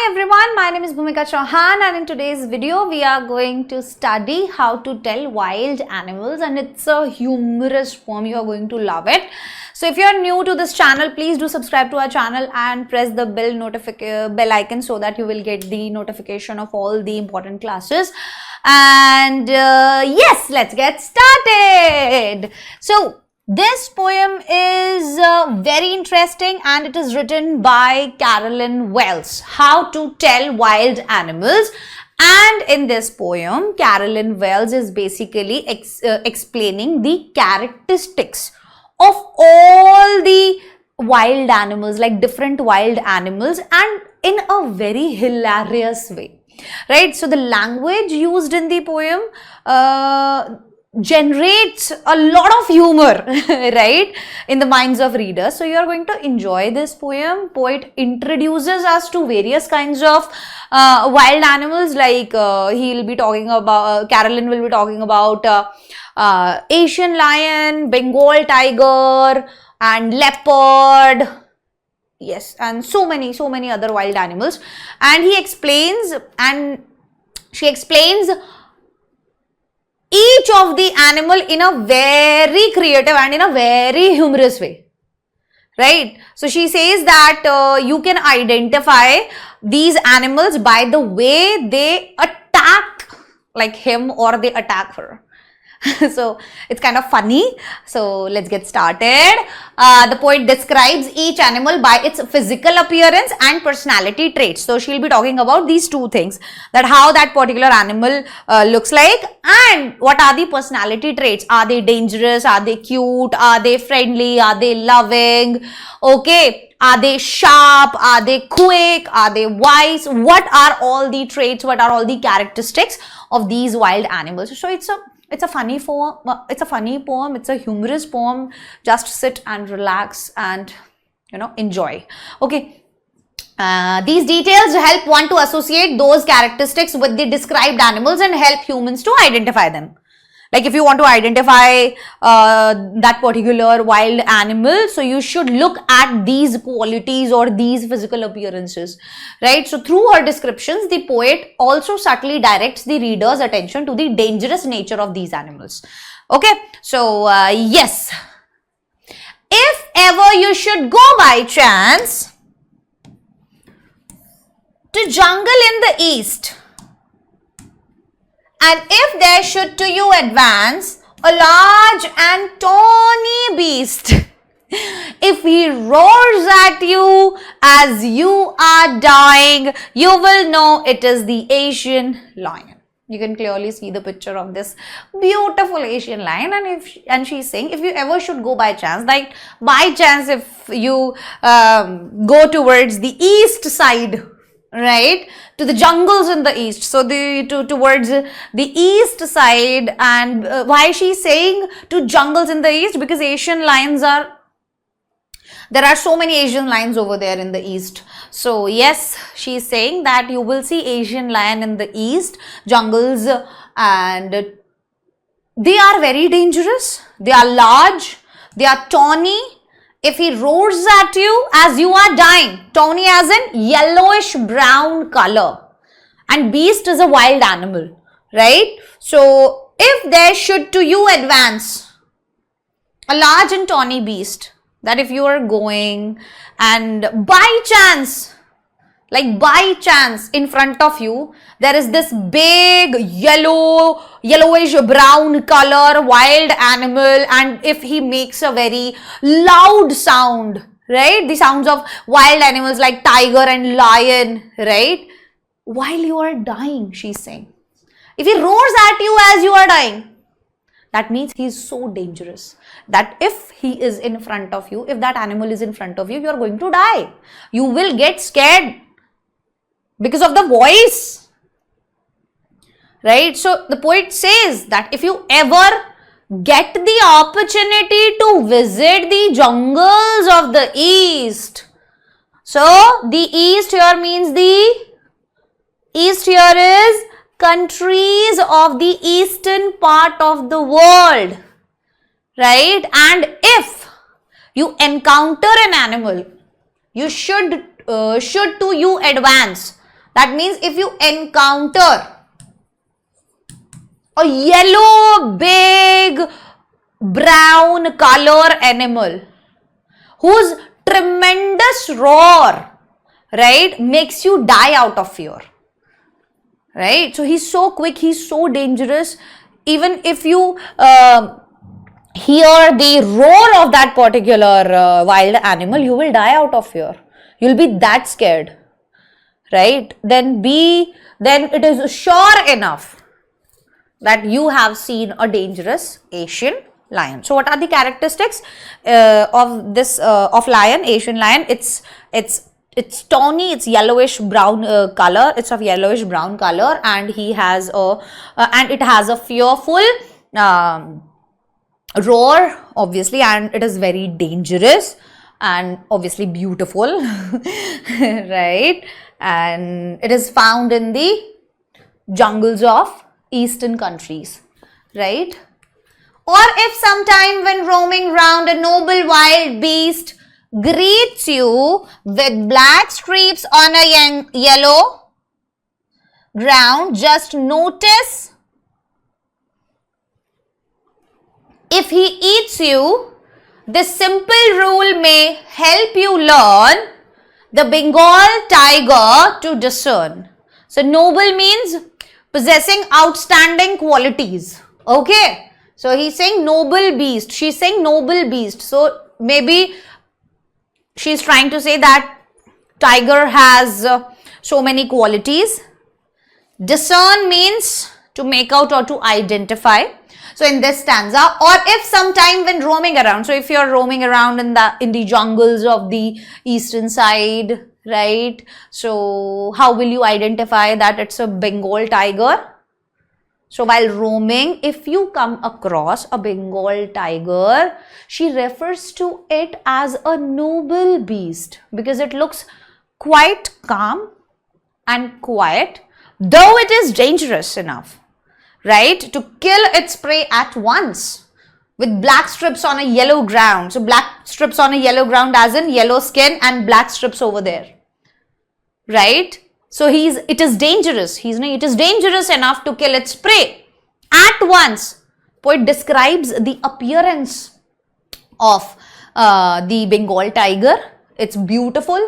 everyone, my name is Bhumika Chauhan and in today's video we are going to study how to tell wild animals, and it's a humorous poem. You are going to love it. So if you are new to this channel, please do subscribe to our channel and press the bell icon so that you will get the notification of all the important classes. And yes, let's get started. So this poem is very interesting and it is written by Carolyn Wells, How to Tell Wild Animals. And in this poem, Carolyn Wells is basically explaining the characteristics of all the wild animals, like different wild animals, and in a very hilarious way, right? So the language used in the poem generates a lot of humor, right, in the minds of readers. So you are going to enjoy this poem. Poet introduces us to various kinds of wild animals, like he'll be talking about, Carolyn will be talking about Asian lion, Bengal tiger and leopard, yes, and so many other wild animals. And he explains and she explains each of the animal in a very creative and in a very humorous way, right? So she says that you can identify these animals by the way they attack like him or they attack her. So it's kind of funny. So let's get started. The poet describes each animal by its physical appearance and personality traits. So she'll be talking about these two things, that how that particular animal looks like and what are the personality traits. Are they dangerous? Are they cute? Are they friendly? Are they loving? Okay. Are they sharp? Are they quick? Are they wise? What are all the traits? What are all the characteristics of these wild animals? So it's a funny poem. It's a funny poem. It's a humorous poem. Just sit and relax and, enjoy. Okay. These details help one to associate those characteristics with the described animals and help humans to identify them. Like if you want to identify that particular wild animal, so you should look at these qualities or these physical appearances, right? So through her descriptions, the poet also subtly directs the reader's attention to the dangerous nature of these animals. Okay, so yes, if ever you should go by chance to jungle in the east, and if there should to you advance a large and tawny beast, if he roars at you as you are dying, you will know it is the Asian lion. You can clearly see the picture of this beautiful Asian lion, and she's saying, if you ever should go by chance, like by chance if you go towards the east side, right, to the jungles in the east, so towards the east side. And why she's saying to jungles in the east? Because Asian lions there are so many Asian lions over there in the east. So yes, she's saying that you will see Asian lion in the east jungles, and they are very dangerous. They are large, they are tawny. If he roars at you as you are dying, tawny as in yellowish brown color, and beast is a wild animal, right? So if there should to you advance a large and tawny beast, that if you are going and by chance, like by chance in front of you, there is this big yellowish brown color wild animal, and if he makes a very loud sound, right, the sounds of wild animals like tiger and lion, right, while you are dying, she's saying, if he roars at you as you are dying, that means he is so dangerous that if he is in front of you, if that animal is in front of you, you are going to die. You will get scared because of the voice, right? So the poet says that if you ever get the opportunity to visit the jungles of the east, so the east here means here is countries of the eastern part of the world, right? And if you encounter an animal, you should to you advance That means if you encounter a yellow, big, brown color animal whose tremendous roar, right, makes you die out of fear, right? So he's so quick, he's so dangerous. Even if you hear the roar of that particular wild animal, you will die out of fear. You'll be that scared, right? Then it is sure enough that you have seen a dangerous Asian lion. So what are the characteristics of this of lion, Asian lion? It's tawny, it's yellowish brown color. It's of yellowish brown color, and he has and it has a fearful roar, obviously, and it is very dangerous and obviously beautiful, right? And it is found in the jungles of eastern countries, right? Or if sometime when roaming round, a noble wild beast greets you with black streaks on a yellow ground, just notice if he eats you. This simple rule may help you learn the Bengal tiger to discern. So noble means possessing outstanding qualities. Okay. So he's saying noble beast. She's saying noble beast. So maybe she's trying to say that tiger has so many qualities. Discern means to make out or to identify. So in this stanza, or if sometime when roaming around, so if you're roaming around in the jungles of the eastern side, right? So how will you identify that it's a Bengal tiger? So while roaming, if you come across a Bengal tiger, she refers to it as a noble beast because it looks quite calm and quiet, though it is dangerous enough, right, to kill its prey at once with black strips on a yellow ground. So black strips on a yellow ground as in yellow skin and black strips over there, right? So it is dangerous. It is dangerous enough to kill its prey at once. Poet describes the appearance of the Bengal tiger. It's beautiful,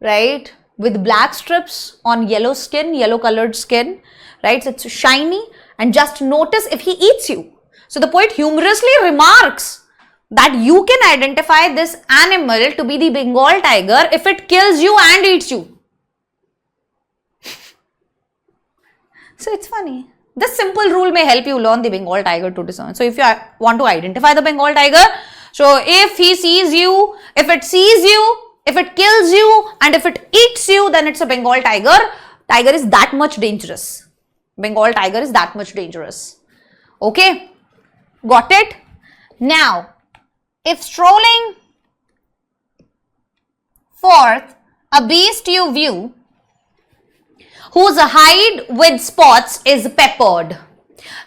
right? With black strips on yellow skin, yellow colored skin, right? So it's shiny, and just notice if he eats you. So the poet humorously remarks that you can identify this animal to be the Bengal tiger if it kills you and eats you. So it's funny. This simple rule may help you learn the Bengal tiger to discern. So if you want to identify the Bengal tiger, so if he sees you, if it sees you, if it kills you, and if it eats you, then it's a Bengal tiger. Tiger is that much dangerous. Bengal tiger is that much dangerous. Okay, got it? Now, if strolling forth a beast you view, whose hide with spots is peppered,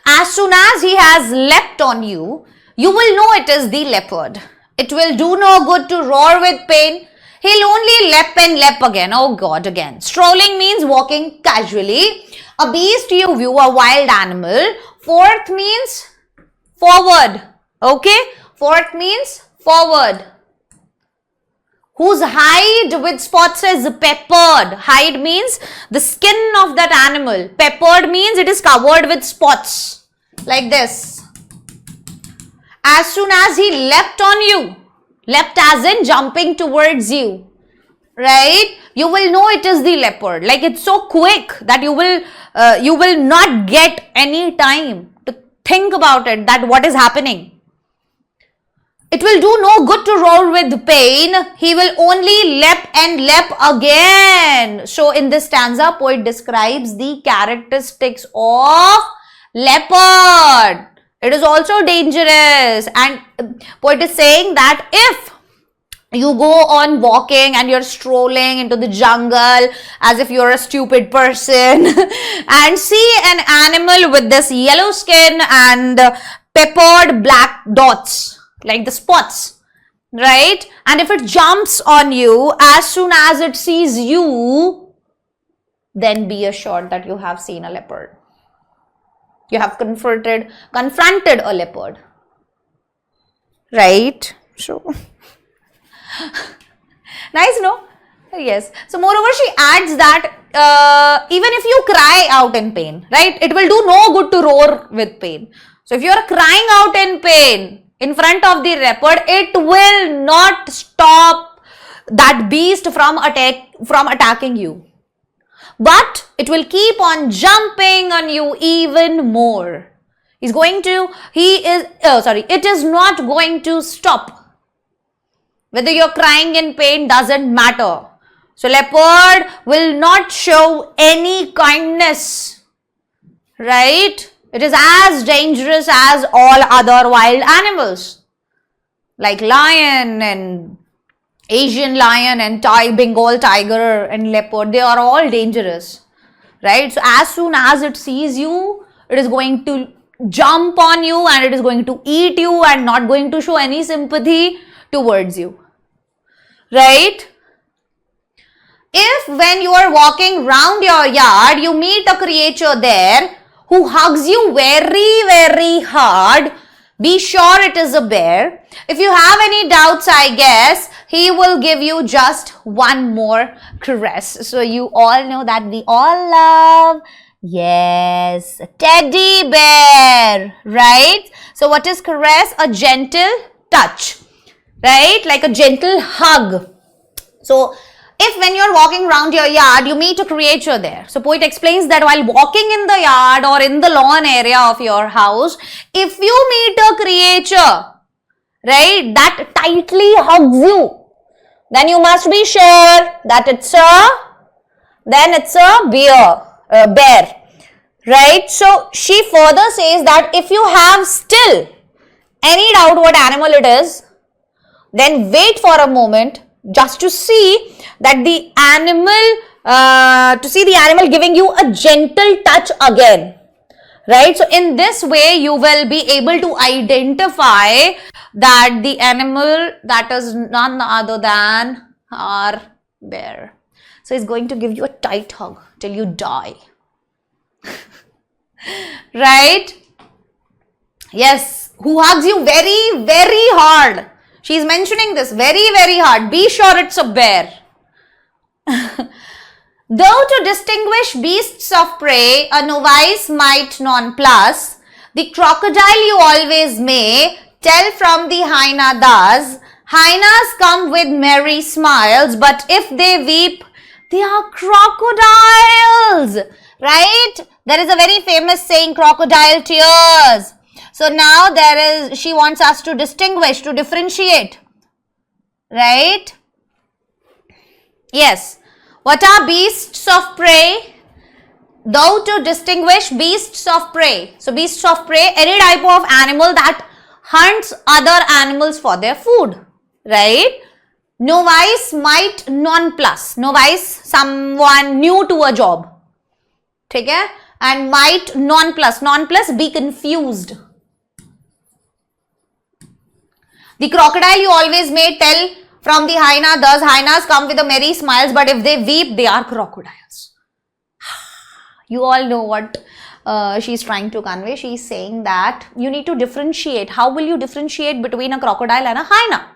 as soon as he has leapt on you, you will know it is the leopard. It will do no good to roar with pain. He'll only leap and leap again. Oh God, again. Strolling means walking casually. A beast you view, a wild animal. Forth means forward. Okay? Forth means forward. Whose hide with spots is peppered. Hide means the skin of that animal. Peppered means it is covered with spots. Like this. As soon as he leapt on you, leapt as in jumping towards you, right? You will know it is the leopard. Like it's so quick that you will not get any time to think about it, that what is happening. It will do no good to roar with pain. He will only leap and leap again. So in this stanza, poet describes the characteristics of leopard. It is also dangerous, and poet is saying that if you go on walking and you're strolling into the jungle as if you're a stupid person and see an animal with this yellow skin and peppered black dots, like the spots, right? And if it jumps on you, as soon as it sees you, then be assured that you have seen a leopard. You have confronted a leopard. Right? So, nice, no? Yes. So, moreover, she adds that even if you cry out in pain, right, it will do no good to roar with pain. So, if you are crying out in pain in front of the leopard, it will not stop that beast from attacking you. But it will keep on jumping on you even more. It is not going to stop. Whether you're crying in pain doesn't matter. So leopard will not show any kindness, right? It is as dangerous as all other wild animals, like lion and Asian lion and Bengal tiger and leopard. They are all dangerous, right? So as soon as it sees you, it is going to jump on you and it is going to eat you and not going to show any sympathy towards you, right? If when you are walking round your yard, you meet a creature there who hugs you very, very hard, be sure it is a bear. If you have any doubts, I guess, he will give you just one more caress. So you all know that we all love, yes, teddy bear, right? So what is caress? A gentle touch, right? Like a gentle hug. So if when you're walking around your yard, you meet a creature there. So poet explains that while walking in the yard or in the lawn area of your house, if you meet a creature, right, that tightly hugs you, then you must be sure that it's a bear, right? So she further says that if you have still any doubt what animal it is, then wait for a moment just to see that the animal giving you a gentle touch again, right? So in this way you will be able to identify that the animal that is none other than our bear. So it's going to give you a tight hug till you die. Right? Yes, who hugs you very, very hard. She is mentioning this very, very hard. Be sure it's a bear. Though to distinguish beasts of prey, a novice might nonplus, the crocodile you always may tell from the hyena thus, hyenas come with merry smiles, but if they weep, they are crocodiles, right? There is a very famous saying, crocodile tears. So now she wants us to distinguish, to differentiate, right? Yes. What are beasts of prey? Though to distinguish beasts of prey. So beasts of prey, any type of animal that hunts other animals for their food, right? Novice might nonplus. Novice, someone new to a job. Okay? And might nonplus. Nonplus, be confused. The crocodile you always may tell from the hyena, thus hyenas come with a merry smiles, but if they weep, they are crocodiles. You all know what she's trying to convey. She's saying that you need to differentiate. How will you differentiate between a crocodile and a hyena?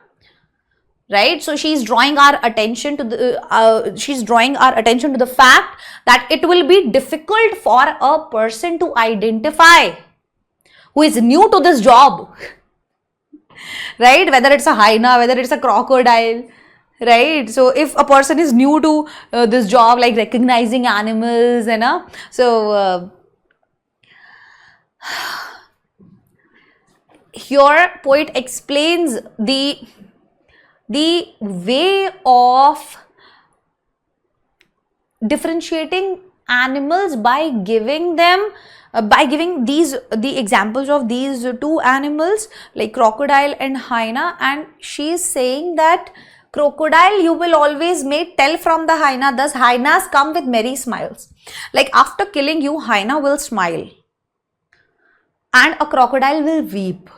Right? So she's drawing our attention to the fact that it will be difficult for a person to identify who is new to this job. Right? Whether it's a hyena, whether it's a crocodile, right? So if a person is new to this job, like recognizing animals, so here poet explains the way of differentiating animals by giving them the examples of these two animals like crocodile and hyena, and she is saying that crocodile you will always may tell from the hyena, thus hyenas come with merry smiles. Like after killing you, hyena will smile and a crocodile will weep.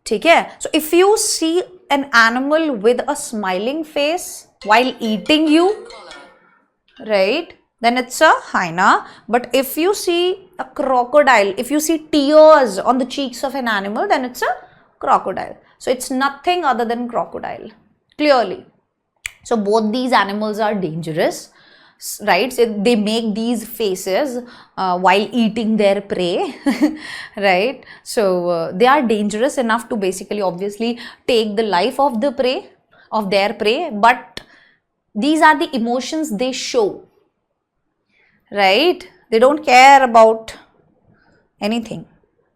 Okay? So if you see an animal with a smiling face while eating you, right, then it's a hyena. But if you see a crocodile, if you see tears on the cheeks of an animal, then it's a crocodile. So it's nothing other than crocodile, clearly. So both these animals are dangerous, right? So they make these faces while eating their prey, right? So they are dangerous enough to basically obviously take the life of the prey, of their prey, but these are the emotions they show, right? They don't care about anything.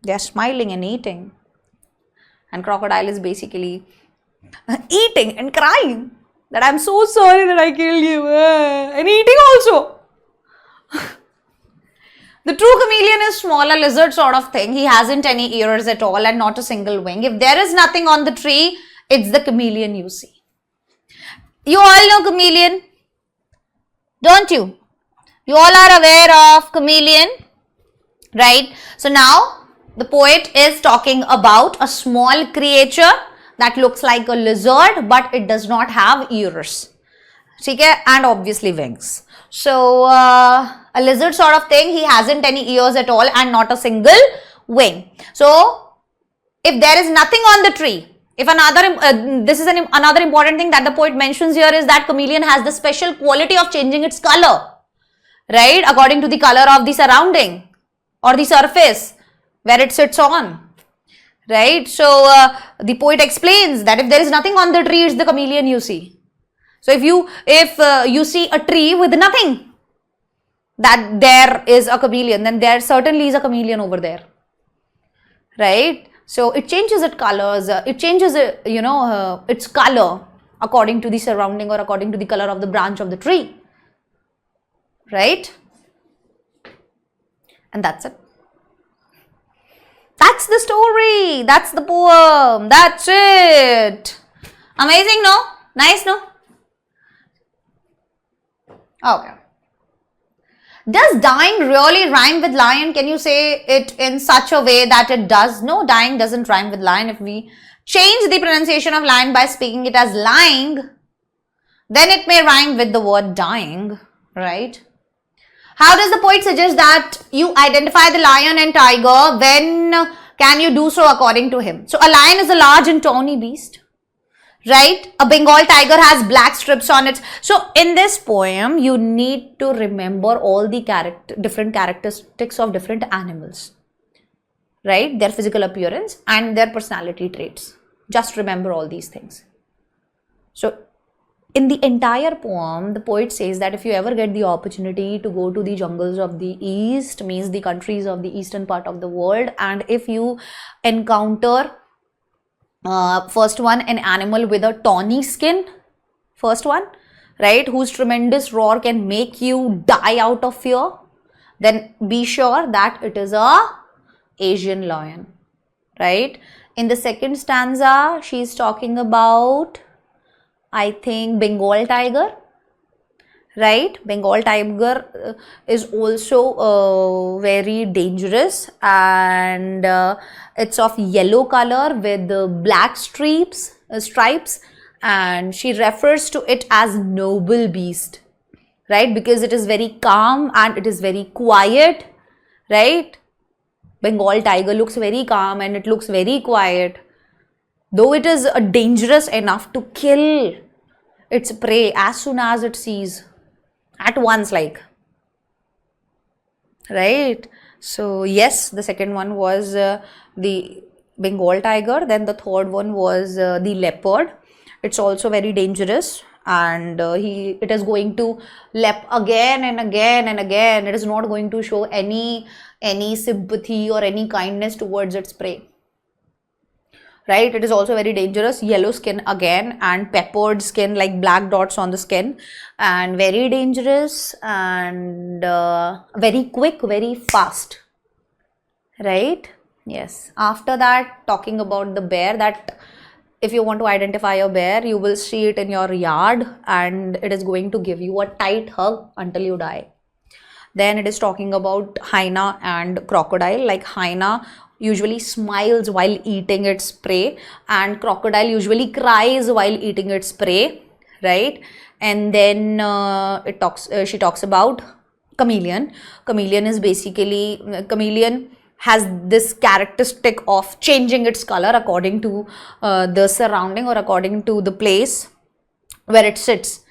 They are smiling and eating. And crocodile is basically eating and crying that I'm so sorry that I killed you, and eating also. The true chameleon is smaller lizard sort of thing. He hasn't any ears at all and not a single wing. If there is nothing on the tree, it's the chameleon you see. You all know chameleon, don't you? You all are aware of chameleon, right? So now the poet is talking about a small creature that looks like a lizard, but it does not have ears, okay, and obviously wings. So a lizard sort of thing, he hasn't any ears at all and not a single wing. So if there is nothing on the tree, if another, this is another important thing that the poet mentions here is that chameleon has the special quality of changing its color, right, according to the color of the surrounding or the surface where it sits on, right. So the poet explains that if there is nothing on the tree, it's the chameleon you see. So if you see a tree with nothing, that there is a chameleon, then there certainly is a chameleon over there, right. So it changes its colors, it changes its color according to the surrounding or according to the color of the branch of the tree, right. And that's it. That's the story. That's the poem. That's it. Amazing, no? Nice, no? Okay. Does dying really rhyme with lion? Can you say it in such a way that it does? No, dying doesn't rhyme with lion. If we change the pronunciation of lion by speaking it as lying, then it may rhyme with the word dying, right? How does the poet suggest that you identify the lion and tiger? When can you do so according to him? So a lion is a large and tawny beast, right? A Bengal tiger has black strips on it. So in this poem, you need to remember all the different characteristics of different animals, right? Their physical appearance and their personality traits. Just remember all these things. So in the entire poem, the poet says that if you ever get the opportunity to go to the jungles of the east, means the countries of the eastern part of the world, and if you encounter first one, an animal with a tawny skin, first one, right, whose tremendous roar can make you die out of fear, then be sure that it is a Asian lion, right. In the second stanza, she is talking about, I think, Bengal tiger, right. Bengal tiger is also very dangerous, and it's of yellow color with black stripes, and she refers to it as noble beast, right, because it is very calm and it is very quiet, right. Bengal tiger looks very calm and it looks very quiet, though it is dangerous enough to kill its prey as soon as it sees at once, like, right. So yes, the second one was the Bengal tiger. Then the third one was the leopard. It's also very dangerous, and it is going to leap again and again and again. It is not going to show any sympathy or any kindness towards its prey, right. It is also very dangerous, yellow skin again, and peppered skin, like black dots on the skin, and very dangerous, and very quick, very fast, right. Yes. After that, talking about the bear, that if you want to identify a bear, you will see it in your yard and it is going to give you a tight hug until you die. Then it is talking about hyena and crocodile. Like, hyena usually smiles while eating its prey, and crocodile usually cries while eating its prey, right? And then she talks about chameleon. Chameleon is basically, chameleon has this characteristic of changing its color according to the surrounding or according to the place where it sits,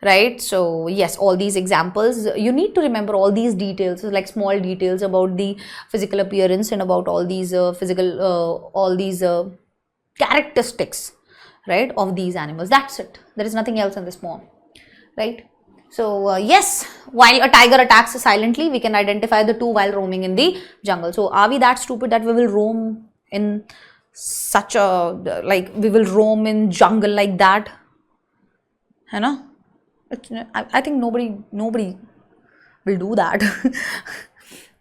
right? So yes, all these examples, you need to remember all these details, like small details about the physical appearance and about all these characteristics, right, of these animals. That's it. There is nothing else in this poem, right? So yes, while a tiger attacks silently, we can identify the two while roaming in the jungle. So are we that stupid that we will roam in such a, like, we will roam in jungle like that? You know, I think nobody will do that.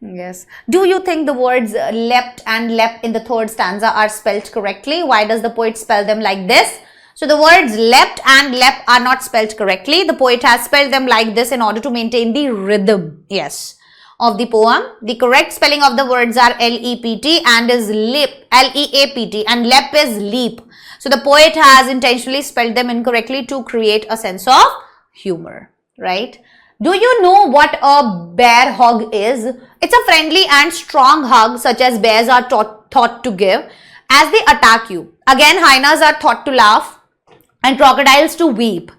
Yes. Do you think the words leapt and leapt in the third stanza are spelled correctly? Why does the poet spell them like this? So the words leapt and leapt are not spelled correctly. The poet has spelled them like this in order to maintain the rhythm, yes, of the poem. The correct spelling of the words are L-E-P-T and is leap, L-E-A-P-T, and leap is leap. So the poet has intentionally spelled them incorrectly to create a sense of humor, right? Do you know what a bear hug is? It's a friendly and strong hug such as bears are taught to give as they attack you. Again, hyenas are taught to laugh and crocodiles to weep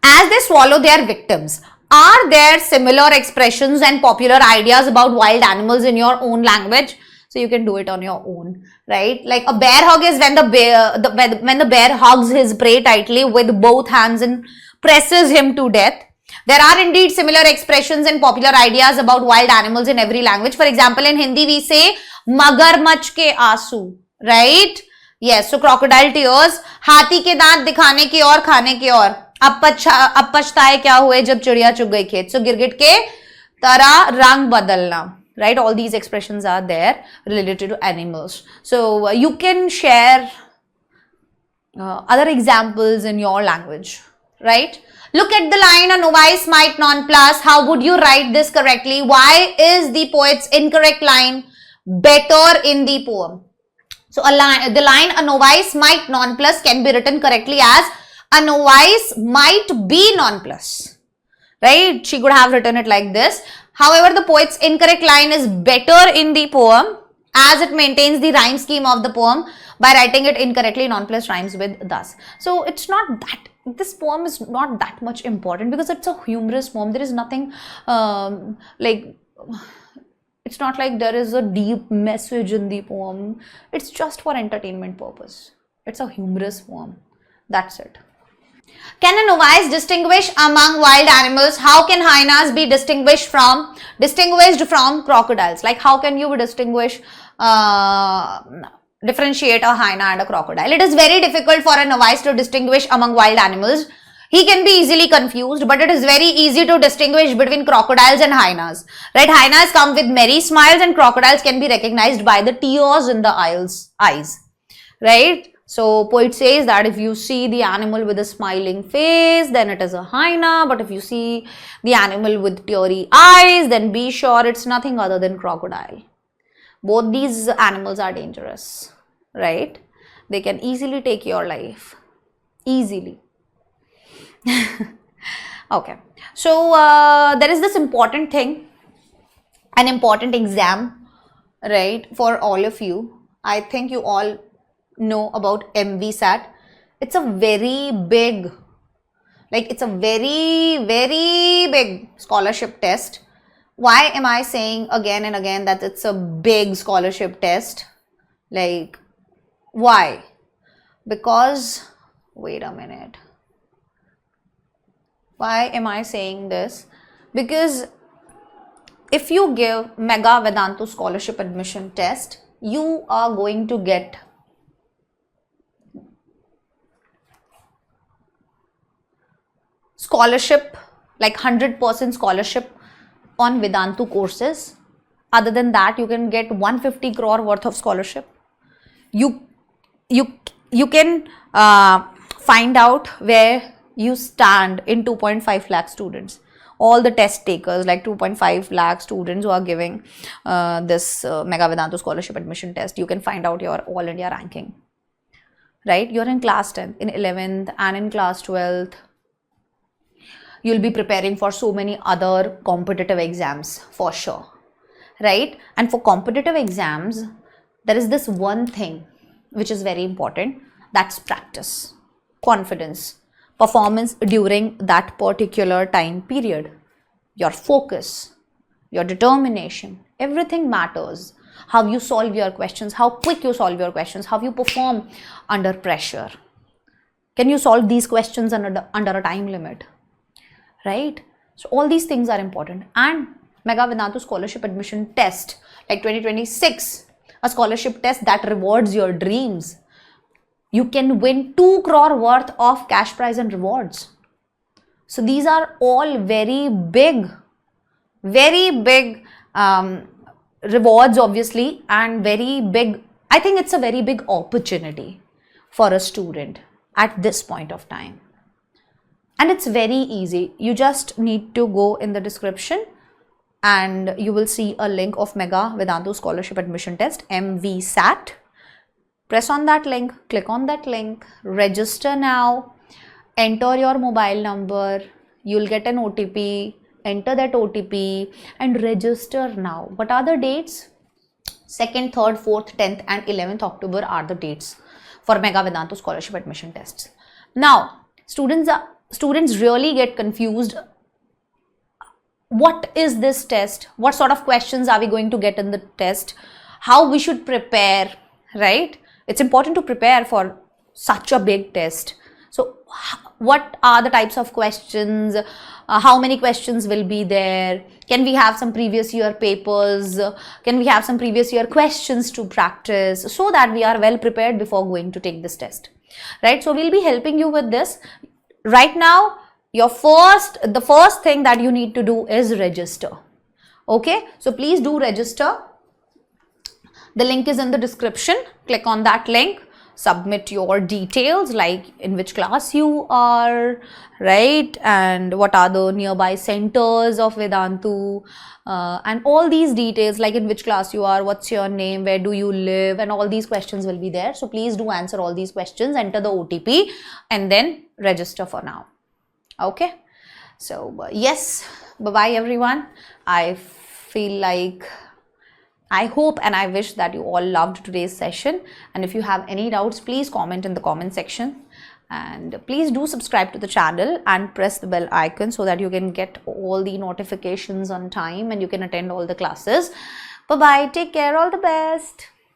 as they swallow their victims. Are there similar expressions and popular ideas about wild animals in your own language? So you can do it on your own, right? Like a bear hug is when the bear hugs his prey tightly with both hands and presses him to death. There are indeed similar expressions and popular ideas about wild animals in every language. For example, in Hindi we say magarmach ke aasu, right? Yes, so crocodile tears, हाथी के दांत दिखाने की और खाने की और, अब पछताए क्या हुए जब चिड़िया चुग गई खेत. So गिरगिट के तरह रंग बदलना, right? All these expressions are there related to animals. So you can share other examples in your language, right? Look at the line, a novice might nonplus. How would you write this correctly? Why is the poet's incorrect line better in the poem? So the line a novice might nonplus can be written correctly as a novice might be nonplus, right? She could have written it like this. However, the poet's incorrect line is better in the poem as it maintains the rhyme scheme of the poem. By writing it incorrectly, nonplus rhymes with thus. So it's not that, this poem is not that much important because it's a humorous poem. There is nothing like, it's not like there is a deep message in the poem. It's just for entertainment purpose. It's a humorous poem. That's it. Can a novice distinguish among wild animals? How can hyenas be distinguished from crocodiles? Like how can you differentiate a hyena and a crocodile? It is very difficult for a novice to distinguish among wild animals. He can be easily confused, but it is very easy to distinguish between crocodiles and hyenas, right? Hyenas come with merry smiles and crocodiles can be recognized by the tears in the eyes, right? So poet says that if you see the animal with a smiling face, then it is a hyena, but if you see the animal with teary eyes, then be sure it's nothing other than crocodile. Both these animals are dangerous, right? They can easily take your life, easily. Okay, so there is this important thing, an important exam, right, for all of you. I think you all know about MVSAT. It's a very big, like it's a very big scholarship test. Why am I saying again and again that it's a big scholarship test? Like, why? Because, wait a minute. Why am I saying this? Because if you give Mega Vedantu scholarship admission test, you are going to get scholarship, like 100% scholarship on Vedantu courses. Other than that, you can get 150 crore worth of scholarship. You can find out where you stand in 2.5 lakh students. All the test takers, like 2.5 lakh students who are giving this Mega Vedantu scholarship admission test, you can find out your all India ranking, right? You're in class 10th, in 11th and in class 12th, you'll be preparing for so many other competitive exams for sure, right? And for competitive exams, there is this one thing which is very important, that's practice, confidence, performance during that particular time period, your focus, your determination, everything matters. How you solve your questions, how quick you solve your questions, how you perform under pressure. Can you solve these questions under a time limit, right? So all these things are important. And Mega Vedantu Scholarship Admission Test, like 2026, a scholarship test that rewards your dreams. You can win 2 crore worth of cash prize and rewards. So these are all very big rewards, obviously, and very big, I think it's a very big opportunity for a student at this point of time. And it's very easy. You just need to go in the description and you will see a link of Mega Vedantu Scholarship Admission Test, MVSAT. Press on that link, click on that link, register now, enter your mobile number, you'll get an OTP, enter that OTP and register now. What are the dates? 2nd, 3rd, 4th, 10th and 11th October are the dates for Mega Vedantu Scholarship Admission Tests. Now, students really get confused. What is this test? What sort of questions are we going to get in the test? How we should prepare, right? It's important to prepare for such a big test. So, what are the types of questions? How many questions will be there? Can we have some previous year papers? Can we have some previous year questions to practice so that we are well prepared before going to take this test, right? So we'll be helping you with this. Right now, the first thing that you need to do is register. Okay, so please do register. The link is in the description. Click on that link. Submit your details, like in which class you are, right, and what are the nearby centers of Vedantu, and all these details, like in which class you are, what's your name, where do you live, and all these questions will be there. So please do answer all these questions, enter the OTP and then register for now. Okay, so yes, bye bye everyone. I hope and I wish that you all loved today's session, and if you have any doubts, please comment in the comment section, and please do subscribe to the channel and press the bell icon so that you can get all the notifications on time and you can attend all the classes. Bye bye, take care, all the best.